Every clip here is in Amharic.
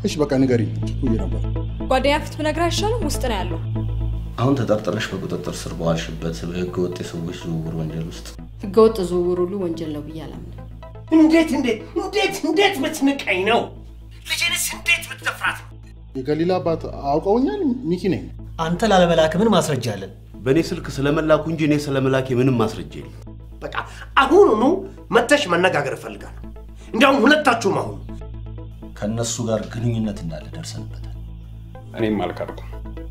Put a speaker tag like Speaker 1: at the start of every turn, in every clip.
Speaker 1: እሺ በቃ ንገሪ ችኩይ ነበር
Speaker 2: ጓደኛ ፊት ብነግራ አይሻልም ውስጥ ነው ያለው
Speaker 3: አሁን ተጠርጥረሽ በቁጥጥር ስር በዋልሽበት በህገወጥ የሰዎች ዝውውር ወንጀል ውስጥ
Speaker 4: ህገወጥ ዝውውር ሁሉ ወንጀል ነው ብያለሁ
Speaker 5: እንዴት ብትንቀኝ ነው ልጅንስ እንዴት ብትደፍራት
Speaker 1: የገሊላ አባት አውቀውኛል ሚኪ ነኝ
Speaker 6: አንተ ላለመላክ ምን ማስረጃ አለን
Speaker 3: በኔ ስልክ ስለመላኩ እንጂ እኔ ስለመላክ ምንም ማስረጃ የለም
Speaker 5: በቃ አሁን መተሽ መነጋገር ፈልጋለሁ እንዴው ሁለታችሁም አሁን
Speaker 3: ከነሱ ጋር ግንኙነት እንዳለ ደርሰንበታል
Speaker 7: እኔም አልካድኩም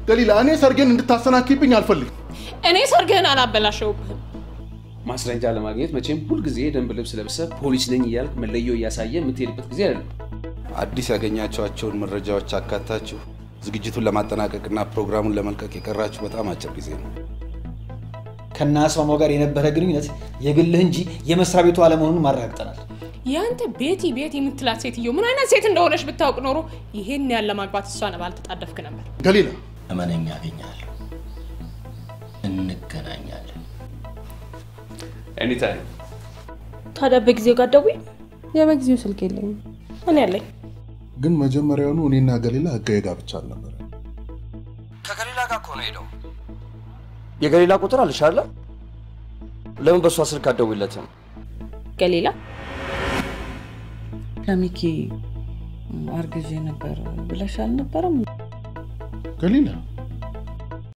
Speaker 1: ገሊላ እኔ ሰርገን እንድታሰናክይብኝ አልፈልግም
Speaker 2: እኔ ሰርገን አላበላሽውብህም
Speaker 7: ማስረጃ ለማግኘት መቼም ሁሉ ጊዜ ደንብ ልብስ ለብሰህ ፖሊስ ነኝ ይያልክ መለዮ ያሳየ የምትሄድበት ጊዜ አይደለም
Speaker 8: አዲስ ያገኛቸዋቸውን መረጃዎች አካታችሁ ዝግጅቱን ለማጠናቀቅና ፕሮግራሙን ለመልቀቅ የቀራችሁ በጣም አጭር ጊዜ ነው
Speaker 6: ከናስማማው ጋር የነበረ ግንኙነት የግልህ እንጂ የመስራ ቤቱ አለመሆኑን ማረጋግጠናል
Speaker 2: ያንተ ቤቲ የምትላት ሴትዮ ምን አይነት ሴት እንደሆነች ብታውቅ ኖሮ ይሄን ያለ ማግባት እሷን ባልተጣደፍክ ነበር
Speaker 1: ገሊላ
Speaker 3: እመነኛ ያገኛለሁ እንገናኛለን
Speaker 7: anytime
Speaker 2: ታዲያ በጊዜው ጋር ደውይ የበጊዜው ስልክ የለኝም እኔ አለኝ
Speaker 1: ግን መጀመሪያውኑ እኔና ገሊላ ህጋዊ ጋብቻ ነበር
Speaker 3: ከገሊላ ጋር ኮነ ሄደው የገሊላ ቁጥር አለሽ አይደል ለምን በሷ ስልክ አደውይለትም
Speaker 2: ገሊላ
Speaker 4: ከሚኪ አርግዤ ነበር ብለሻል ነበርም
Speaker 1: ገሊላ